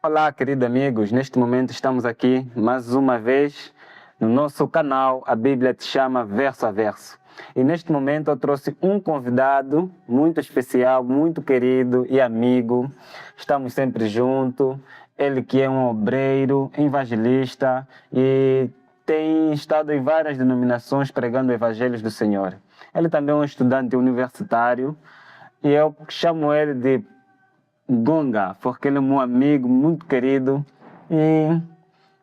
Olá, queridos amigos. Neste momento estamos aqui mais uma vez no nosso canal A Bíblia Te Chama Verso a Verso. E neste momento eu trouxe um convidado muito especial, muito querido e amigo. Estamos sempre juntos. Ele que é um obreiro, evangelista e tem estado em várias denominações pregando evangelhos do Senhor. Ele também é um estudante universitário e eu chamo ele de Gonga, porque ele é meu amigo muito querido e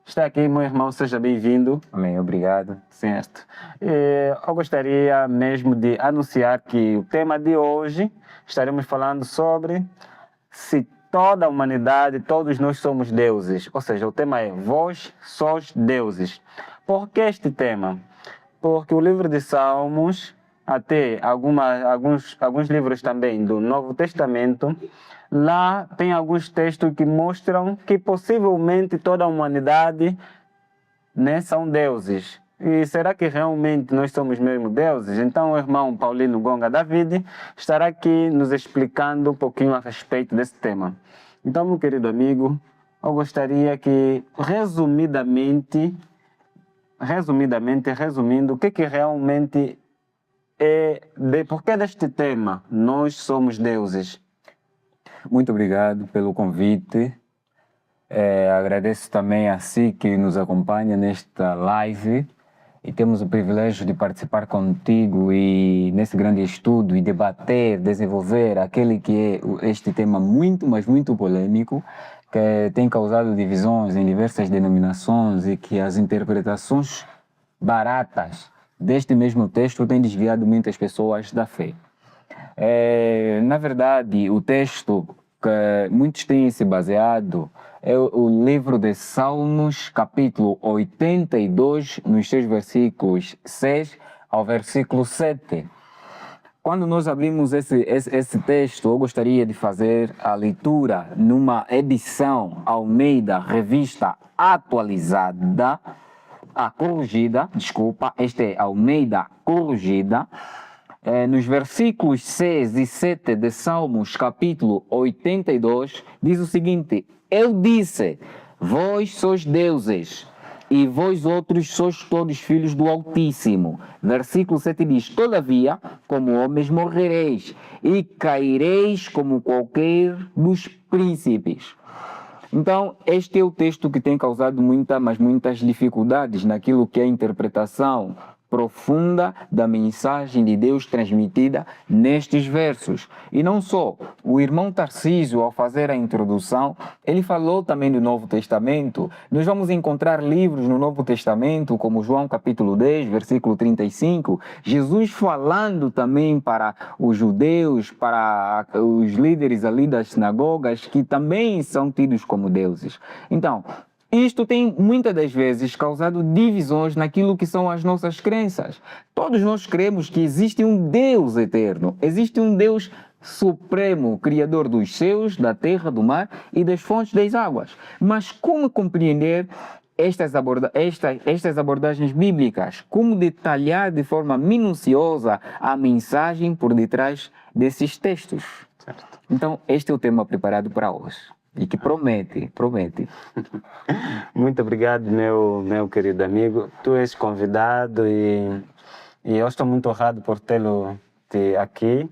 está aqui, meu irmão, seja bem-vindo. Amém, obrigado. Certo. Eu gostaria mesmo de anunciar que o tema de hoje estaremos falando sobre se toda a humanidade, todos nós somos deuses. Ou seja, o tema é Vós sois deuses. Por que este tema? Porque o livro de Salmos, até alguns livros também do Novo Testamento, lá tem alguns textos que mostram que possivelmente toda a humanidade, né, são deuses. E será que realmente nós somos mesmo deuses? Então o irmão Paulino Gonga David estará aqui nos explicando um pouquinho a respeito desse tema. Então, meu querido amigo, eu gostaria que resumindo, o que realmente por que deste tema nós somos deuses? Muito obrigado pelo convite. Agradeço também a si que nos acompanha nesta live e temos o privilégio de participar contigo e nesse grande estudo e debater, desenvolver aquele que é este tema muito, mas muito polêmico, que tem causado divisões em diversas denominações e que as interpretações baratas deste mesmo texto têm desviado muitas pessoas da fé. Na verdade, o texto que muitos têm se baseado é o livro de Salmos, capítulo 82, nos seus versículos 6 ao versículo 7. Quando nós abrimos esse texto, eu gostaria de fazer a leitura numa edição Almeida, revista atualizada, corrigida, desculpa, este é Almeida corrigida, nos versículos 6 e 7 de Salmos, capítulo 82, diz o seguinte: Eu disse, vós sois deuses, e vós outros sois todos filhos do Altíssimo. Versículo 7 diz, todavia, como homens morrereis, e caireis como qualquer dos príncipes. Então, este é o texto que tem causado muitas dificuldades naquilo que é a interpretação profunda da mensagem de Deus transmitida nestes versos. E não só, o irmão Tarcísio, ao fazer a introdução, ele falou também do Novo Testamento. Nós vamos encontrar livros no Novo Testamento, como João capítulo 10, versículo 35, Jesus falando também para os judeus, para os líderes ali das sinagogas, que também são tidos como deuses. Então, isto tem muitas das vezes causado divisões naquilo que são as nossas crenças. Todos nós cremos que existe um Deus eterno, existe um Deus supremo, criador dos céus, da terra, do mar e das fontes das águas. Mas como compreender estas abordagens bíblicas? Como detalhar de forma minuciosa a mensagem por detrás desses textos? Certo. Então, este é o tema preparado para hoje. E que promete. Muito obrigado, meu querido amigo. Tu és convidado e eu estou muito honrado por tê-lo aqui,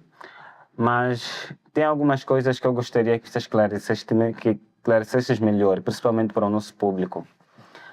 mas tem algumas coisas que eu gostaria que você esclarecesses melhor, principalmente para o nosso público.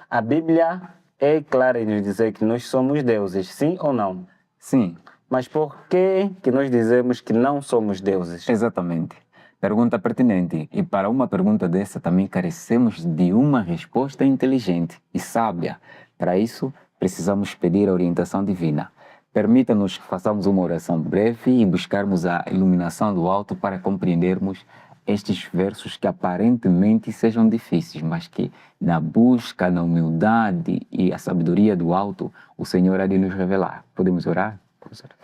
A Bíblia é clara em nos dizer que nós somos deuses, sim ou não? Sim. Mas por que nós dizemos que não somos deuses? Exatamente. Pergunta pertinente. E para uma pergunta dessa também carecemos de uma resposta inteligente e sábia. Para isso, precisamos pedir a orientação divina. Permita-nos que façamos uma oração breve e buscarmos a iluminação do alto para compreendermos estes versos que aparentemente sejam difíceis, mas que na busca, na humildade e a sabedoria do alto, o Senhor há de nos revelar. Podemos orar? Podemos orar.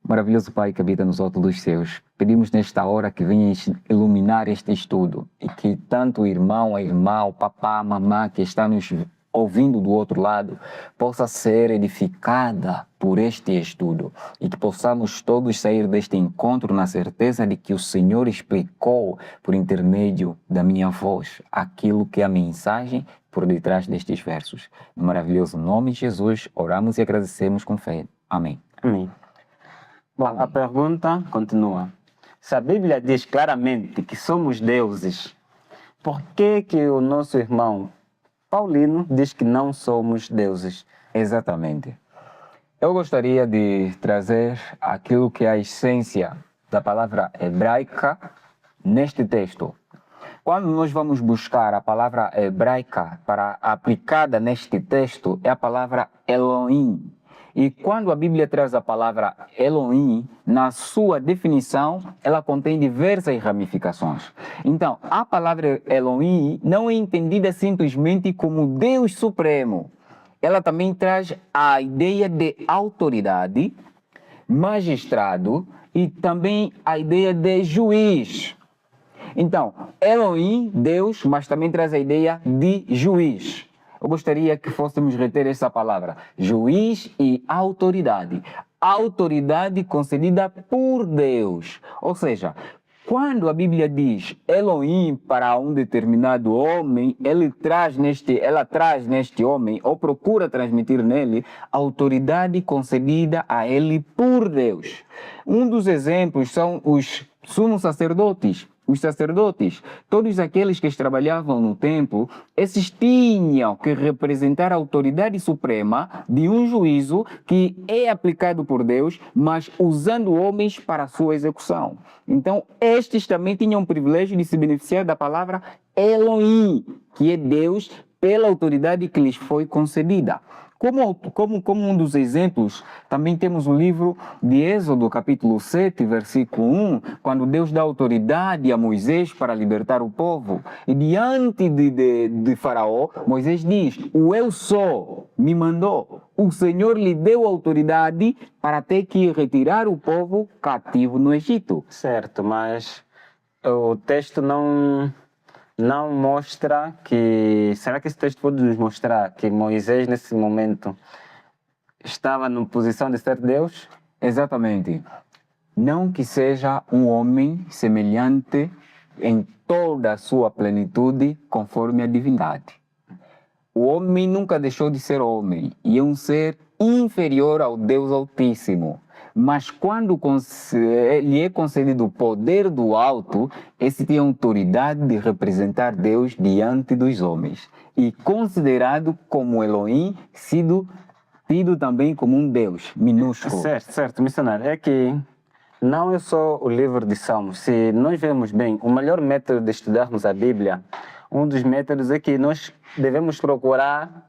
Maravilhoso Pai que habita nos altos dos céus, pedimos nesta hora que venhas iluminar este estudo e que tanto o irmão, a irmã, o papá, a mamã que está nos ouvindo do outro lado, possa ser edificada por este estudo e que possamos todos sair deste encontro na certeza de que o Senhor explicou por intermédio da minha voz aquilo que é a mensagem por detrás destes versos. No maravilhoso nome de Jesus, oramos e agradecemos com fé. Amém. Amém. Bom, a pergunta continua. Se a Bíblia diz claramente que somos deuses, por que que o nosso irmão Paulino diz que não somos deuses? Exatamente. Eu gostaria de trazer aquilo que é a essência da palavra hebraica neste texto. Quando nós vamos buscar a palavra hebraica para aplicada neste texto, é a palavra Elohim. E quando a Bíblia traz a palavra Elohim, na sua definição, ela contém diversas ramificações. Então, a palavra Elohim não é entendida simplesmente como Deus Supremo. Ela também traz a ideia de autoridade, magistrado e também a ideia de juiz. Então, Elohim, Deus, mas também traz a ideia de juiz. Eu gostaria que fôssemos reter essa palavra, juiz e autoridade. Autoridade concedida por Deus. Ou seja, quando a Bíblia diz Elohim para um determinado homem, ela traz neste homem, ou procura transmitir nele, autoridade concedida a ele por Deus. Um dos exemplos são os sumos sacerdotes. Os sacerdotes, todos aqueles que trabalhavam no templo, esses tinham que representar a autoridade suprema de um juízo que é aplicado por Deus, mas usando homens para a sua execução. Então, estes também tinham o privilégio de se beneficiar da palavra Elohim, que é Deus, pela autoridade que lhes foi concedida. Como um dos exemplos, também temos o livro de Êxodo, capítulo 7, versículo 1, quando Deus dá autoridade a Moisés para libertar o povo. E diante de Faraó, Moisés diz, o Eu Sou me mandou. O Senhor lhe deu autoridade para ter que retirar o povo cativo no Egito. Certo, mas o texto não mostra que... Será que esse texto pode nos mostrar que Moisés, nesse momento, estava na posição de ser Deus? Exatamente. Não que seja um homem semelhante em toda a sua plenitude, conforme a divindade. O homem nunca deixou de ser homem e é um ser inferior ao Deus Altíssimo. Mas quando lhe é concedido o poder do alto, esse tem a autoridade de representar Deus diante dos homens. E considerado como Elohim, tido também como um Deus minúsculo. Certo, missionário. É que não é só o livro de Salmos. Se nós vemos bem, o melhor método de estudarmos a Bíblia, um dos métodos é que nós devemos procurar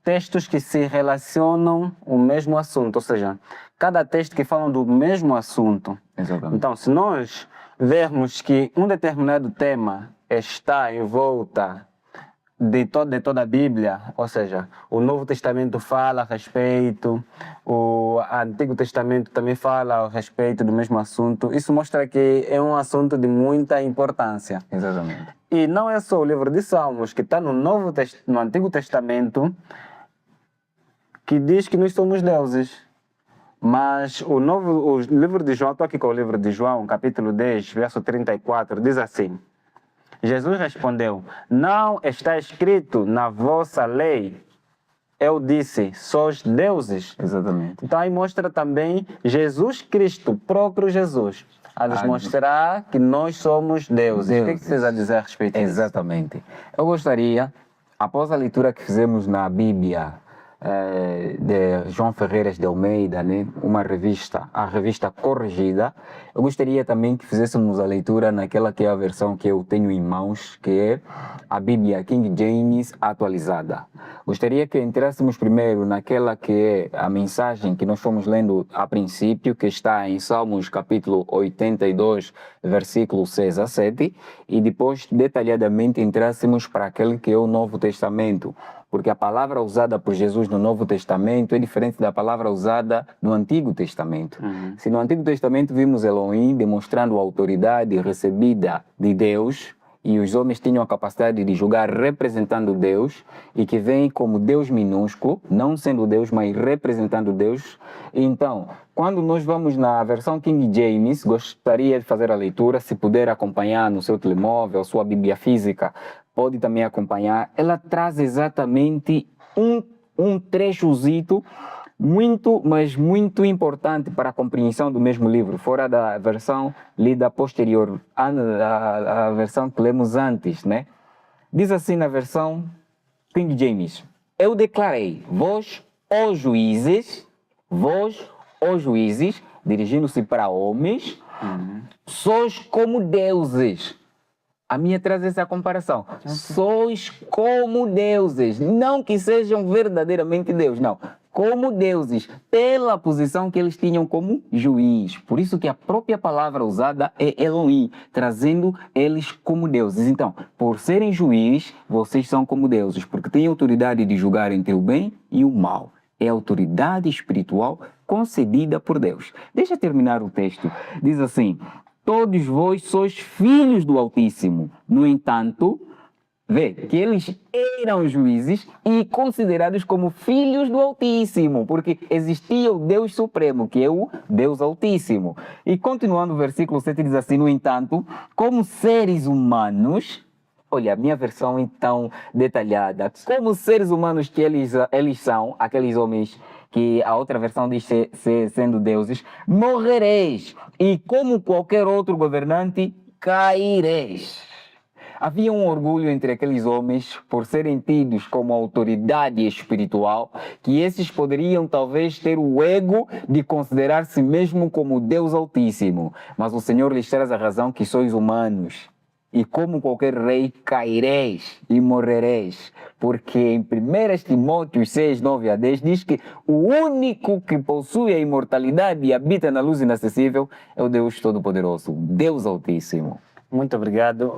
textos que se relacionam o mesmo assunto, ou seja, cada texto que fala do mesmo assunto. Exatamente. Então, se nós vermos que um determinado tema está em volta de toda a Bíblia, ou seja, o Novo Testamento fala a respeito, o Antigo Testamento também fala a respeito do mesmo assunto, isso mostra que é um assunto de muita importância. Exatamente. E não é só o livro de Salmos, que está no Antigo Testamento, que diz que nós somos deuses. Mas o livro de João, estou aqui com o livro de João, capítulo 10, verso 34, diz assim: Jesus respondeu, não está escrito na vossa lei, eu disse, sois deuses. Exatamente. Então aí mostra também Jesus Cristo, próprio Jesus, a nos mostrar que nós somos deuses. O que vocês a dizer a respeito disso? Exatamente. Eu gostaria, após a leitura que fizemos na Bíblia, de João Ferreiras de Almeida, né? A revista corrigida, eu gostaria também que fizéssemos a leitura naquela que é a versão que eu tenho em mãos, que é a Bíblia King James atualizada. Gostaria que entrássemos primeiro naquela que é a mensagem que nós fomos lendo a princípio, que está em Salmos capítulo 82, versículo 6 a 7, e depois detalhadamente entrássemos para aquele que é o Novo Testamento, porque a palavra usada por Jesus no Novo Testamento é diferente da palavra usada no Antigo Testamento. Se no Antigo Testamento vimos Elohim demonstrando a autoridade recebida de Deus, e os homens tinham a capacidade de julgar representando Deus e que vem como Deus minúsculo, não sendo Deus, mas representando Deus. Então, quando nós vamos na versão King James, gostaria de fazer a leitura, se puder acompanhar no seu telemóvel, sua Bíblia física, pode também acompanhar. Ela traz exatamente um trechozito muito, mas muito importante para a compreensão do mesmo livro, fora da versão lida posterior, a versão que lemos antes, né? Diz assim na versão King James: eu declarei, vós, ó juízes, dirigindo-se para homens, sois como deuses. A minha traz essa comparação. Sois como deuses, não que sejam verdadeiramente Deus, não. Como deuses, pela posição que eles tinham como juiz. Por isso que a própria palavra usada é Elohim, trazendo eles como deuses. Então, por serem juiz, vocês são como deuses, porque têm autoridade de julgar entre o bem e o mal. É autoridade espiritual concedida por Deus. Deixa eu terminar o texto. Diz assim: todos vós sois filhos do Altíssimo. No entanto, vê que eles eram juízes e considerados como filhos do Altíssimo, porque existia o Deus Supremo, que é o Deus Altíssimo. E continuando o versículo 7 diz assim: no entanto, como seres humanos, olha, a minha versão então detalhada, como seres humanos que eles são, aqueles homens que a outra versão diz sendo deuses, morrereis, e como qualquer outro governante, caireis. Havia um orgulho entre aqueles homens por serem tidos como autoridade espiritual, que esses poderiam talvez ter o ego de considerar-se mesmo como Deus Altíssimo. Mas o Senhor lhes traz a razão que sois humanos. E como qualquer rei, caireis e morrereis. Porque em 1 Timóteo 6, 9 a 10 diz que o único que possui a imortalidade e habita na luz inacessível é o Deus Todo-Poderoso, Deus Altíssimo. Muito obrigado.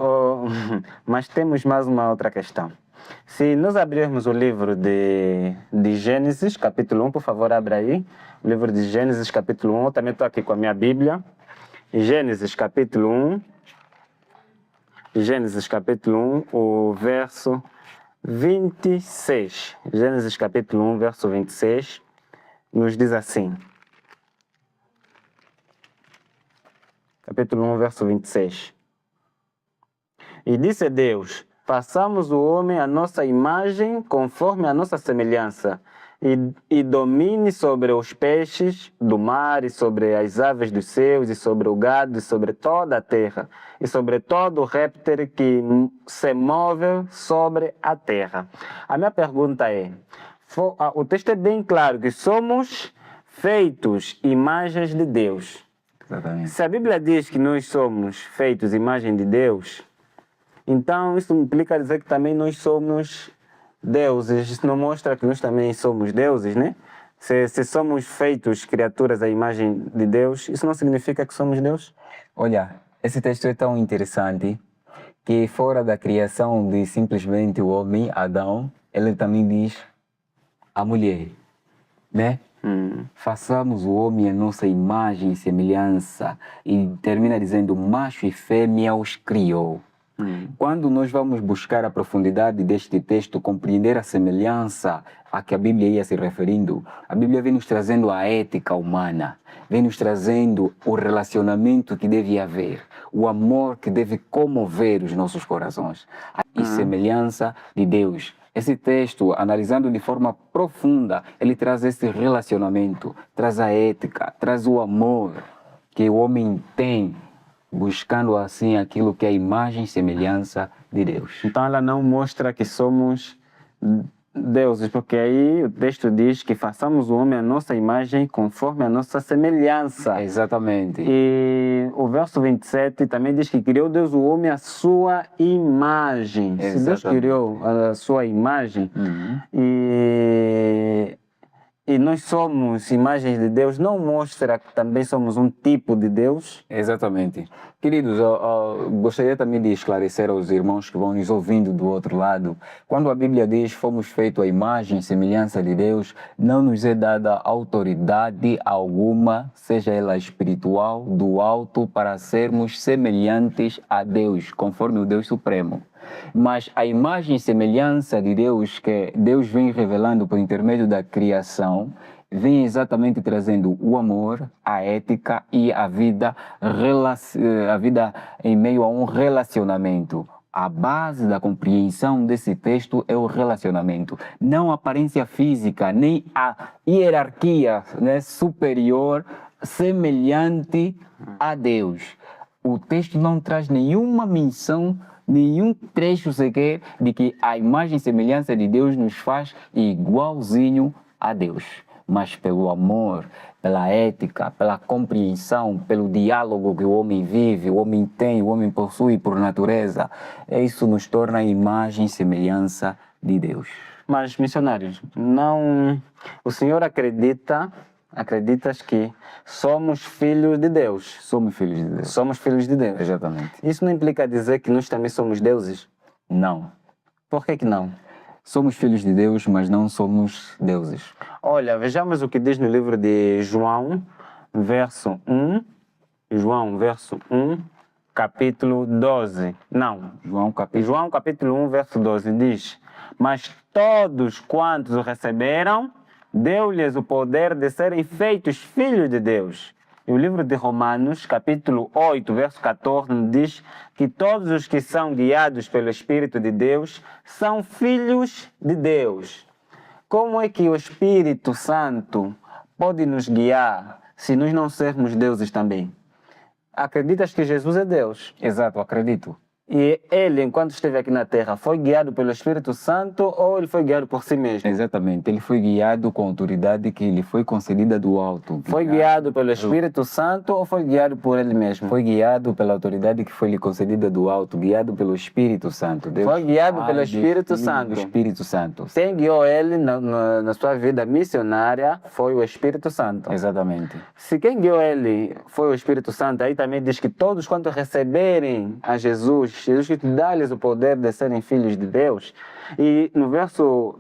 Mas temos mais uma outra questão. Se nós abrirmos o livro de Gênesis, capítulo 1, por favor, abra aí. O livro de Gênesis, capítulo 1. Eu também estou aqui com a minha Bíblia. Gênesis, capítulo 1. Gênesis, capítulo 1, o verso 26. Gênesis, capítulo 1, verso 26, nos diz assim. Capítulo 1, verso 26. E disse Deus: façamos o homem à nossa imagem, conforme a nossa semelhança, e domine sobre os peixes do mar, e sobre as aves dos céus, e sobre o gado, e sobre toda a terra, e sobre todo o réptil que se move sobre a terra. A minha pergunta é, o texto é bem claro que somos feitos imagens de Deus. Exatamente. Se a Bíblia diz que nós somos feitos imagem de Deus, então isso implica dizer que também nós somos deuses. Isso não mostra que nós também somos deuses, né? Se somos feitos criaturas à imagem de Deus, isso não significa que somos Deus? Olha, esse texto é tão interessante que fora da criação de simplesmente o homem, Adão, ele também diz a mulher, né? Façamos o homem a nossa imagem e semelhança, e termina dizendo macho e fêmea os criou. Quando nós vamos buscar a profundidade deste texto, compreender a semelhança a que a Bíblia ia se referindo, a Bíblia vem nos trazendo a ética humana, vem nos trazendo o relacionamento que deve haver, o amor que deve comover os nossos corações, a semelhança de Deus. Esse texto, analisando de forma profunda, ele traz esse relacionamento, traz a ética, traz o amor que o homem tem, buscando assim aquilo que é a imagem e semelhança de Deus. Então ela não mostra que somos deuses, porque aí o texto diz que façamos o homem à nossa imagem conforme a nossa semelhança. Exatamente. E o verso 27 também diz que criou Deus o homem à sua imagem. Exatamente. Se Deus criou a sua imagem, e e nós somos imagens de Deus, não mostra que também somos um tipo de Deus? Exatamente. Queridos, eu gostaria também de esclarecer aos irmãos que vão nos ouvindo do outro lado. Quando a Bíblia diz fomos feitos à imagem e semelhança de Deus, não nos é dada autoridade alguma, seja ela espiritual, do alto, para sermos semelhantes a Deus, conforme o Deus Supremo. Mas a imagem e semelhança de Deus que Deus vem revelando por intermédio da criação, vem exatamente trazendo o amor, a ética e a vida em meio a um relacionamento. A base da compreensão desse texto é o relacionamento, não a aparência física, nem a hierarquia, né, superior, semelhante a Deus. O texto não traz nenhuma menção, nenhum trecho sequer de que a imagem e semelhança de Deus nos faz igualzinho a Deus. Mas pelo amor, pela ética, pela compreensão, pelo diálogo que o homem vive, o homem tem, o homem possui por natureza, isso nos torna a imagem e semelhança de Deus. Mas, missionários, não... O senhor acreditas que somos filhos de Deus? Somos filhos de Deus. Somos filhos de Deus. Exatamente. Isso não implica dizer que nós também somos deuses? Não. Por que não? Somos filhos de Deus, mas não somos deuses. Olha, vejamos o que diz no livro de João, verso 1. João, verso 1, capítulo 12. Não. João, capítulo 1, verso 12 diz: Mas todos quantos o receberam, deu-lhes o poder de serem feitos filhos de Deus. E o livro de Romanos, capítulo 8, verso 14, diz que todos os que são guiados pelo Espírito de Deus são filhos de Deus. Como é que o Espírito Santo pode nos guiar se nós não sermos deuses também? Acreditas que Jesus é Deus? Exato, acredito. E ele, enquanto esteve aqui na Terra, foi guiado pelo Espírito Santo ou ele foi guiado por si mesmo? Exatamente, ele foi guiado com a autoridade que lhe foi concedida do alto. Foi guiado pelo Espírito Santo ou foi guiado por ele mesmo? Foi guiado pela autoridade que foi lhe concedida do alto, guiado pelo Espírito Santo. Deus foi guiado pelo Espírito Santo. Do Espírito Santo. Quem guiou ele na sua vida missionária foi o Espírito Santo. Exatamente. Se quem guiou ele foi o Espírito Santo, aí também diz que todos quanto receberem a Jesus que dá-lhes o poder de serem filhos de Deus. E no verso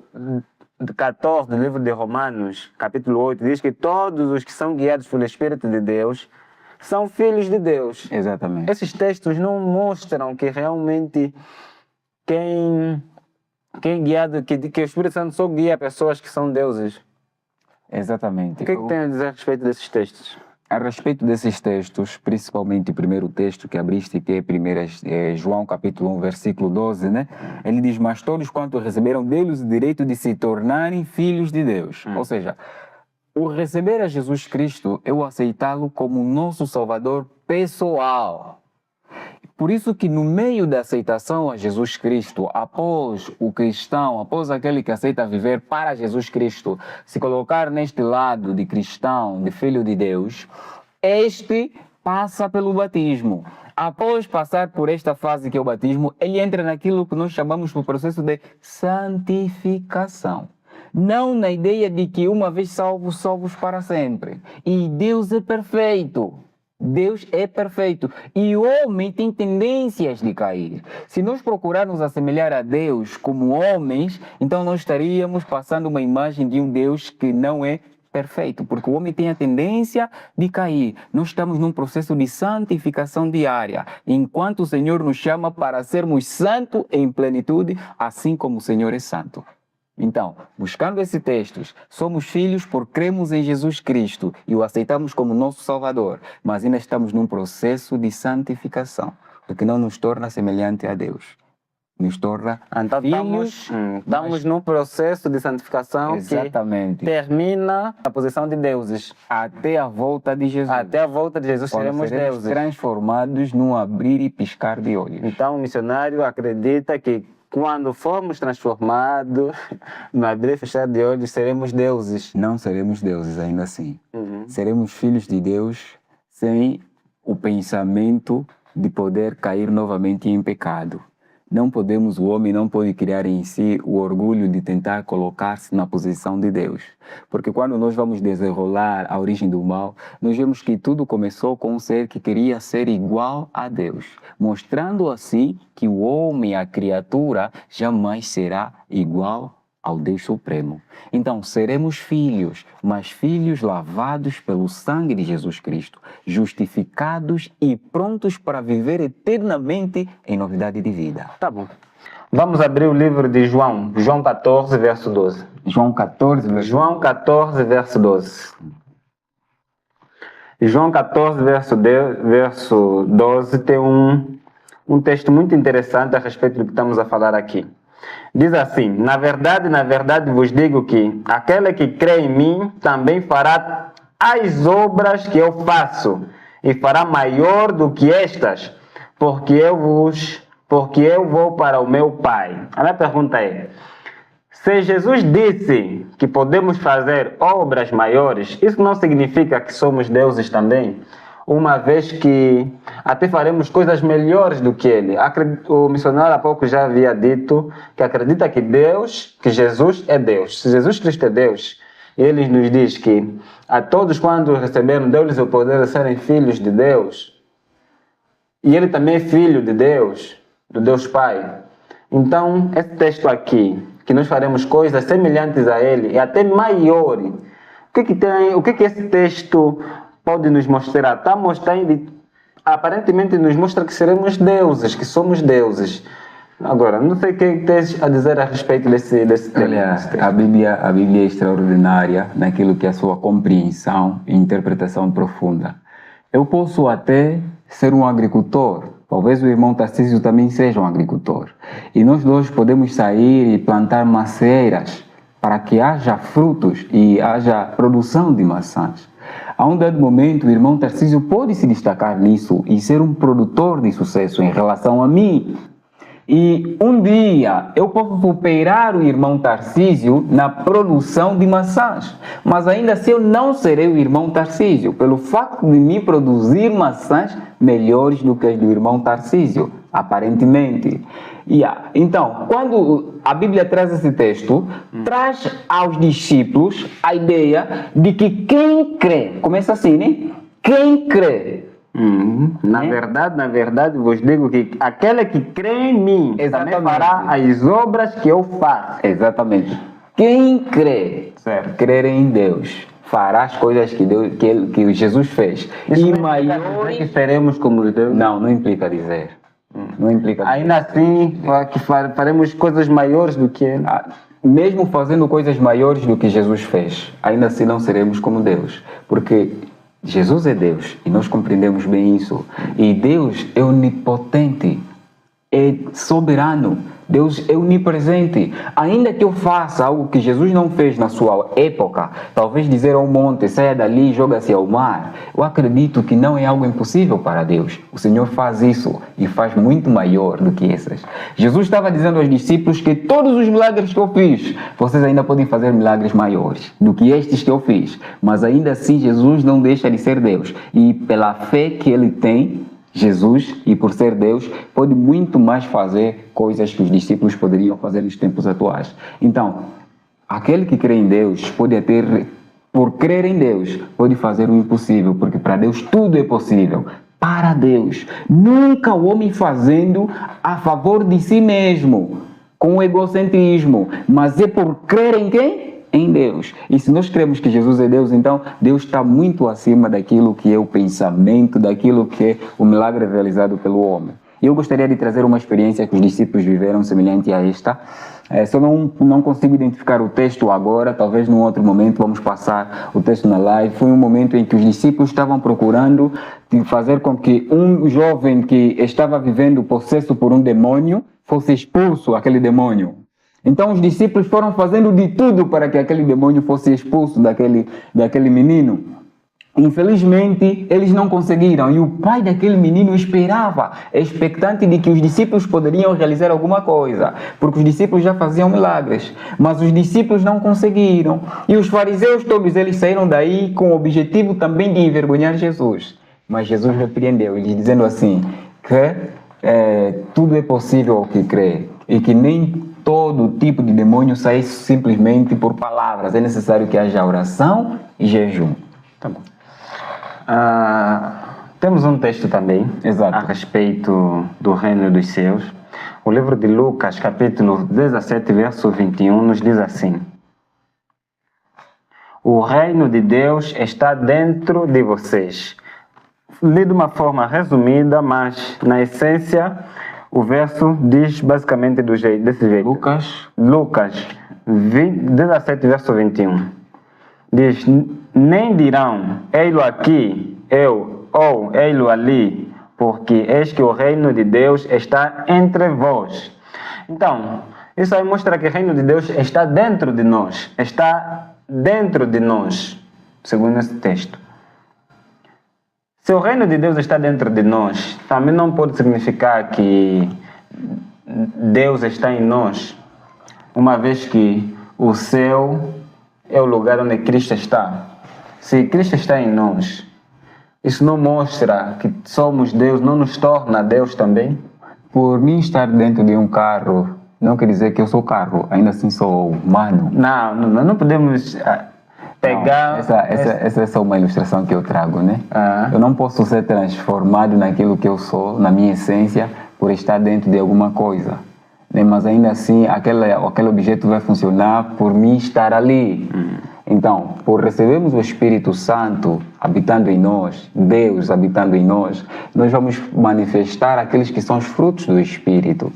14 do livro de Romanos, capítulo 8, diz que todos os que são guiados pelo Espírito de Deus são filhos de Deus. Exatamente. Esses textos não mostram que realmente quem guiado, que o Espírito Santo só guia pessoas que são deuses. Exatamente. O que tem a dizer a respeito desses textos? A respeito desses textos, principalmente o primeiro texto que abriste, que é João capítulo 1, versículo 12, né? Ele diz, mas todos quanto receberam deles o direito de se tornarem filhos de Deus. Ou seja, o receber a Jesus Cristo é o aceitá-lo como nosso Salvador pessoal. Por isso que no meio da aceitação a Jesus Cristo, após o cristão, após aquele que aceita viver para Jesus Cristo, se colocar neste lado de cristão, de filho de Deus, este passa pelo batismo. Após passar por esta fase que é o batismo, ele entra naquilo que nós chamamos do processo de santificação. Não na ideia de que uma vez salvos, salvos para sempre. E Deus é perfeito. Deus é perfeito e o homem tem tendências de cair. Se nós procurarmos assemelhar a Deus como homens, então nós estaríamos passando uma imagem de um Deus que não é perfeito, porque o homem tem a tendência de cair. Nós estamos num processo de santificação diária, enquanto o Senhor nos chama para sermos santos em plenitude, assim como o Senhor é santo. Então, buscando esses textos, somos filhos por cremos em Jesus Cristo e o aceitamos como nosso Salvador, mas ainda estamos num processo de santificação, o que não nos torna semelhante a Deus. Nos torna filhos. Estamos num processo de santificação que termina a posição de deuses. Até a volta de Jesus. Até a volta de Jesus seremos deuses. Transformados num abrir e piscar de olhos. Então o missionário acredita que quando formos transformados, no abrir e fechar de olhos, seremos deuses. Não seremos deuses ainda assim. Seremos filhos de Deus sem o pensamento de poder cair novamente em pecado. o homem não pode criar em si o orgulho de tentar colocar-se na posição de Deus. Porque quando nós vamos desenrolar a origem do mal, nós vemos que tudo começou com um ser que queria ser igual a Deus, mostrando assim que o homem, a criatura, jamais será igual ao Deus Supremo. Então, seremos filhos, mas filhos lavados pelo sangue de Jesus Cristo, justificados e prontos para viver eternamente em novidade de vida. Tá bom. Vamos abrir o livro de João, João 14, verso 12. João 14, João 14, verso 12. João 14, verso 12 tem um texto muito interessante a respeito do que estamos a falar aqui. Diz assim: na verdade vos digo que aquele que crê em mim também fará as obras que eu faço e fará maior do que estas, porque eu vou para o meu Pai. A minha pergunta é: se Jesus disse que podemos fazer obras maiores, isso não significa que somos deuses também? Uma vez que até faremos coisas melhores do que Ele. O missionário há pouco já havia dito que acredita que Jesus é Deus. Se Jesus Cristo é Deus, Ele nos diz que a todos quando receberam, deu-lhes o poder de serem filhos de Deus. E Ele também é filho de Deus, do Deus Pai. Então, esse texto aqui, que nós faremos coisas semelhantes a Ele e até maiores, o que esse texto pode nos mostrar? Está mostrando, aparentemente nos mostra que seremos deuses, que somos deuses. Agora, não sei o que tens a dizer a respeito desse tema. Aliás, a Bíblia é extraordinária naquilo que é a sua compreensão e interpretação profunda. Eu posso até ser um agricultor, talvez o irmão Tarcísio também seja um agricultor. E nós dois podemos sair e plantar macieiras para que haja frutos e haja produção de maçãs. A um dado momento, o irmão Tarcísio pode se destacar nisso e ser um produtor de sucesso em relação a mim. E um dia eu posso superar o irmão Tarcísio na produção de maçãs, mas ainda assim eu não serei o irmão Tarcísio, pelo facto de me produzir maçãs melhores do que as do irmão Tarcísio, aparentemente. Então, quando a Bíblia traz esse texto, traz aos discípulos a ideia de que quem crê, começa assim, né? Quem crê. Na verdade, vos digo que aquele que crê em mim também fará as obras que eu faço. Exatamente. Quem crê, certo, crer em Deus, fará as coisas que Jesus fez. Isso e maiores que seremos como Deus? Não implica dizer. Não implica dizer. Ainda assim, que faremos coisas maiores do que Ele. Mesmo fazendo coisas maiores do que Jesus fez, ainda assim não seremos como Deus. Porque Jesus é Deus e nós compreendemos bem isso. E Deus é onipotente, é soberano. Deus é onipresente. Ainda que eu faça algo que Jesus não fez na sua época, talvez dizer ao monte, saia dali e joga-se ao mar, eu acredito que não é algo impossível para Deus. O Senhor faz isso e faz muito maior do que essas. Jesus estava dizendo aos discípulos que todos os milagres que eu fiz, vocês ainda podem fazer milagres maiores do que estes que eu fiz. Mas ainda assim Jesus não deixa de ser Deus. E pela fé que Ele tem, Jesus, e por ser Deus, pode muito mais fazer coisas que os discípulos poderiam fazer nos tempos atuais. Então, aquele que crê em Deus pode ter, por crer em Deus, pode fazer o impossível, porque para Deus tudo é possível. Para Deus, nunca o homem fazendo a favor de si mesmo, com egocentrismo, mas é por crer em quem? Em Deus. E se nós cremos que Jesus é Deus, então Deus está muito acima daquilo que é o pensamento, daquilo que é o milagre realizado pelo homem. E eu gostaria de trazer uma experiência que os discípulos viveram semelhante a esta. Só não consigo identificar o texto agora, talvez num outro momento vamos passar o texto na live. Foi um momento em que os discípulos estavam procurando fazer com que um jovem que estava vivendo possesso por um demônio fosse expulso, aquele demônio. Então os discípulos foram fazendo de tudo para que aquele demônio fosse expulso daquele menino. Infelizmente, eles não conseguiram. E o pai daquele menino esperava, expectante de que os discípulos poderiam realizar alguma coisa, porque os discípulos já faziam milagres. Mas os discípulos não conseguiram. E os fariseus todos eles saíram daí com o objetivo também de envergonhar Jesus. Mas Jesus repreendeu, eles dizendo assim, que tudo é possível ao que crê e que nem todo tipo de demônio sai simplesmente por palavras. É necessário que haja oração e jejum. Tá bom. Temos um texto também Exato. a respeito do reino dos céus. O livro de Lucas, capítulo 17, verso 21, nos diz assim: o reino de Deus está dentro de vocês. Li de uma forma resumida, mas na essência o verso diz basicamente desse jeito. Lucas 17, verso 21. Diz: nem dirão, ei-lo aqui, ou ei-lo ali, porque eis que o reino de Deus está entre vós. Então, isso aí mostra que o reino de Deus está dentro de nós. Está dentro de nós, segundo esse texto. Se o reino de Deus está dentro de nós, também não pode significar que Deus está em nós, uma vez que o céu é o lugar onde Cristo está. Se Cristo está em nós, isso não mostra que somos Deus, não nos torna Deus também? Por mim estar dentro de um carro, não quer dizer que eu sou carro, ainda assim sou humano. Não podemos pegar... Essa é só uma ilustração que eu trago, né? Eu não posso ser transformado naquilo que eu sou, na minha essência, por estar dentro de alguma coisa. Né? Mas ainda assim, aquele objeto vai funcionar por mim estar ali. Então, por recebermos o Espírito Santo habitando em nós, Deus habitando em nós, nós vamos manifestar aqueles que são os frutos do Espírito.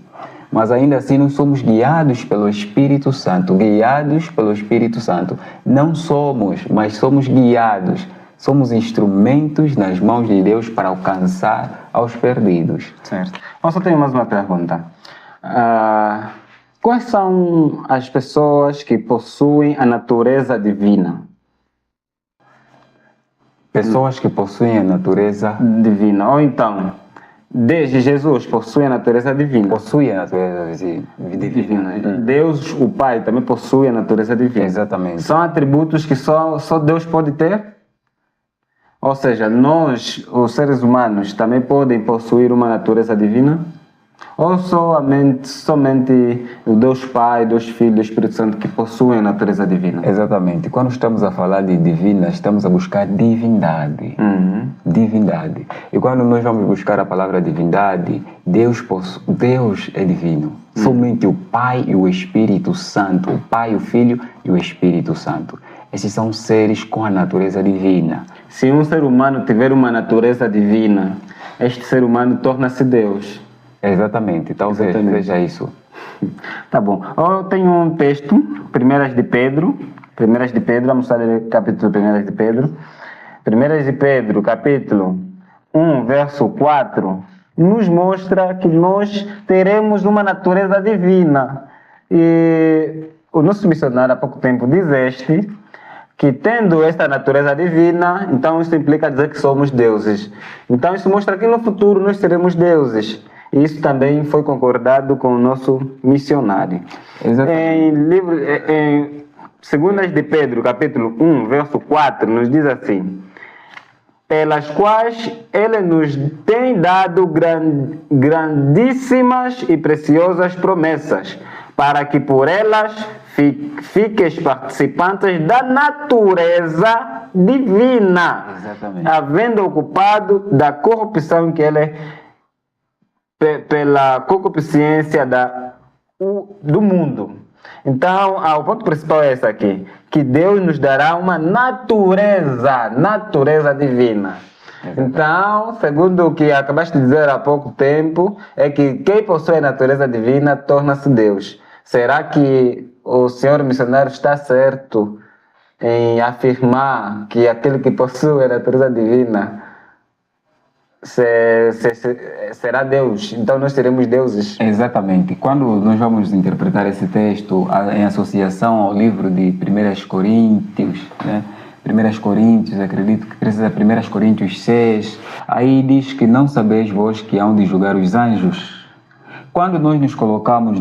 Mas ainda assim nós somos guiados pelo Espírito Santo, guiados pelo Espírito Santo. Não somos, mas somos guiados. Somos instrumentos nas mãos de Deus para alcançar aos perdidos. Certo. Eu só tenho mais uma pergunta. Quais são as pessoas que possuem a natureza divina? Pessoas que possuem a natureza divina. Ou então, desde Jesus possui a natureza divina. Possui a natureza divina. Deus, o Pai, também possui a natureza divina. Exatamente. São atributos que só Deus pode ter? Ou seja, nós, os seres humanos, também podem possuir uma natureza divina? Ou somente o Deus Pai, Deus Filho, Deus Espírito Santo que possuem a natureza divina? Exatamente. Quando estamos a falar de divina, estamos a buscar divindade. Divindade. E quando nós vamos buscar a palavra divindade, Deus é divino. Somente o Pai e o Espírito Santo. O Pai, o Filho e o Espírito Santo. Esses são seres com a natureza divina. Se um ser humano tiver uma natureza divina, este ser humano torna-se Deus. Exatamente, talvez seja isso. Tá bom. Eu tenho um texto, 1 de Pedro, vamos ler o capítulo 1 de Pedro. 1 de Pedro, capítulo 1, verso 4, nos mostra que nós teremos uma natureza divina. E o nosso missionário há pouco tempo dizeste que tendo esta natureza divina, então isso implica dizer que somos deuses. Então isso mostra que no futuro nós seremos deuses. E isso também foi concordado com o nosso missionário. Em 2 de Pedro, capítulo 1, verso 4, nos diz assim: pelas quais ele nos tem dado grandíssimas e preciosas promessas, para que por elas fiqueis participantes da natureza divina, havendo ocupado da corrupção que ele pela concupiscência do mundo. Então, o ponto principal é esse aqui, que Deus nos dará uma natureza divina. Então, segundo o que acabaste de dizer há pouco tempo, é que quem possui a natureza divina torna-se Deus. Será que o senhor missionário está certo em afirmar que aquele que possui a natureza divina será Deus? Então nós seremos deuses? Exatamente. Quando nós vamos interpretar esse texto em associação ao livro de 1 Coríntios, né? 1 Coríntios, acredito que precisa 1 Coríntios 6, aí diz que não sabeis vós que hão de julgar os anjos. Quando nós nos colocamos,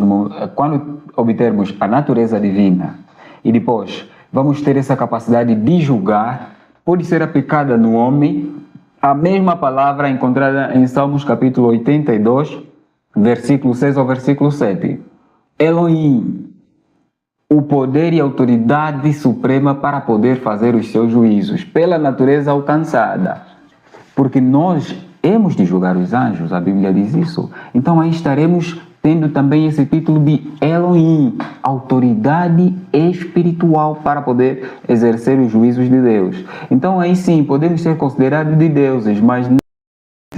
quando obtermos a natureza divina e depois vamos ter essa capacidade de julgar, pode ser aplicada no homem a mesma palavra encontrada em Salmos capítulo 82, versículo 6 ao versículo 7. Elohim, o poder e autoridade suprema para poder fazer os seus juízos, pela natureza alcançada. Porque nós hemos de julgar os anjos, a Bíblia diz isso. Então aí estaremos tendo também esse título de Elohim, autoridade espiritual para poder exercer os juízos de Deus. Então aí sim, podemos ser considerados de deuses, mas não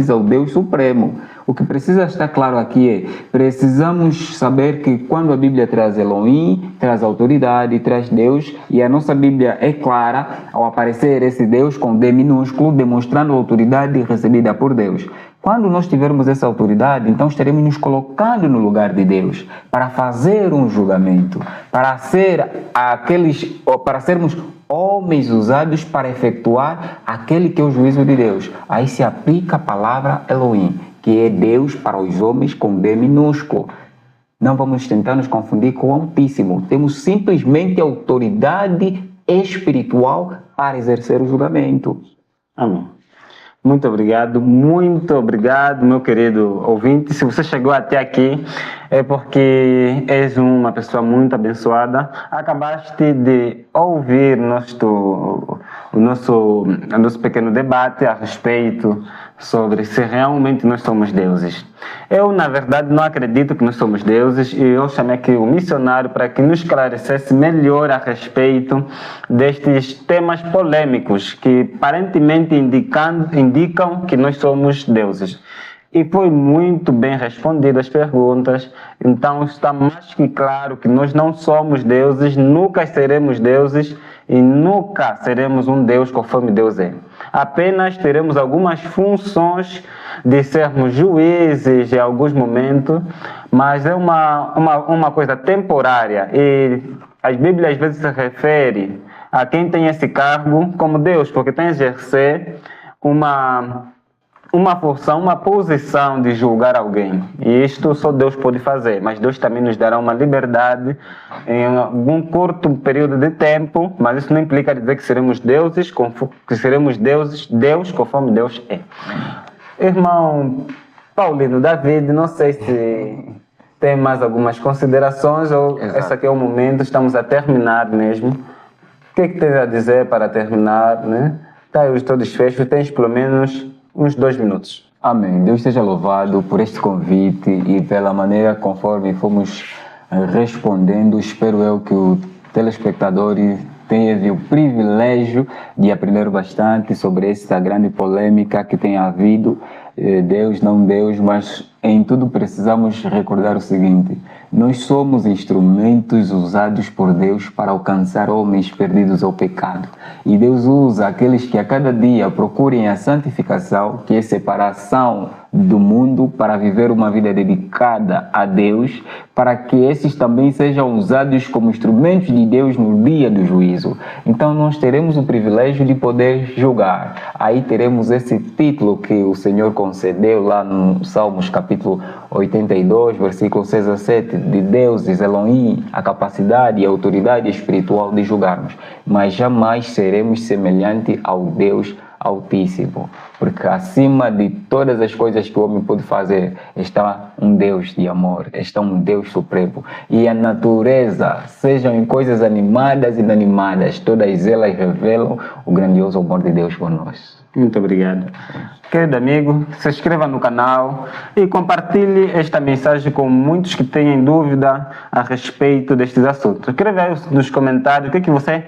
ao Deus Supremo. O que precisa estar claro aqui é, precisamos saber que quando a Bíblia traz Elohim, traz autoridade, traz Deus, e a nossa Bíblia é clara ao aparecer esse Deus com D minúsculo, demonstrando a autoridade recebida por Deus. Quando nós tivermos essa autoridade, então estaremos nos colocando no lugar de Deus, para fazer um julgamento, para sermos homens usados para efetuar aquele que é o juízo de Deus. Aí se aplica a palavra Elohim, que é Deus para os homens com D minúsculo. Não vamos tentar nos confundir com o Altíssimo. Temos simplesmente autoridade espiritual para exercer o julgamento. Amém. Muito obrigado, meu querido ouvinte. Se você chegou até aqui, é porque és uma pessoa muito abençoada. Acabaste de ouvir o nosso pequeno debate a respeito sobre se realmente nós somos deuses. Eu, na verdade, não acredito que nós somos deuses, e eu chamei aqui o missionário para que nos esclarecesse melhor a respeito destes temas polêmicos que aparentemente indicam que nós somos deuses. E foi muito bem respondido as perguntas, então está mais que claro que nós não somos deuses, nunca seremos deuses e nunca seremos um Deus conforme Deus é. Apenas teremos algumas funções de sermos juízes em alguns momentos, mas é uma coisa temporária, e a Bíblia às vezes se refere a quem tem esse cargo como Deus, porque tem a exercer uma função, uma posição de julgar alguém. E isto só Deus pode fazer, mas Deus também nos dará uma liberdade em algum curto período de tempo, mas isso não implica dizer que seremos deuses, Deus conforme Deus é. Irmão Paulino David, não sei se tem mais algumas considerações ou esse aqui é o momento, estamos a terminar mesmo. O que é que tens a dizer para terminar, né? Tá aí o teu desfecho, tens pelo menos uns 2 minutos. Amém. Deus seja louvado por este convite e pela maneira conforme fomos respondendo. Espero eu que o telespectador teve o privilégio de aprender bastante sobre esta grande polêmica que tem havido. Deus, não Deus, mas em tudo precisamos recordar o seguinte: nós somos instrumentos usados por Deus para alcançar homens perdidos ao pecado. E Deus usa aqueles que a cada dia procurem a santificação, que é separação do mundo, para viver uma vida dedicada a Deus, para que esses também sejam usados como instrumentos de Deus no dia do juízo. Então nós teremos o privilégio de poder julgar. Aí teremos esse título que o Senhor concedeu lá no Salmos capítulo 82, versículo 6 a 7, de deuses, Elohim, a capacidade e a autoridade espiritual de julgarmos. Mas jamais seremos semelhante ao Deus Altíssimo, porque acima de todas as coisas que o homem pode fazer está um Deus de amor, está um Deus supremo. E a natureza, sejam em coisas animadas e inanimadas, todas elas revelam o grandioso amor de Deus por nós. Muito obrigado. Querido amigo, se inscreva no canal e compartilhe esta mensagem com muitos que têm dúvida a respeito destes assuntos. Escreve aí nos comentários o que você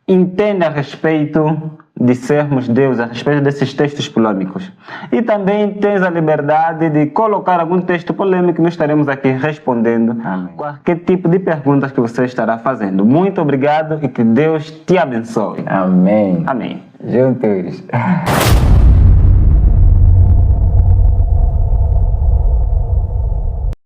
entende a respeito de sermos Deus, a respeito desses textos polêmicos. E também tens a liberdade de colocar algum texto polêmico, nós estaremos aqui respondendo qualquer tipo de perguntas que você estará fazendo. Muito obrigado e que Deus te abençoe. Amém. Amém. Juntos.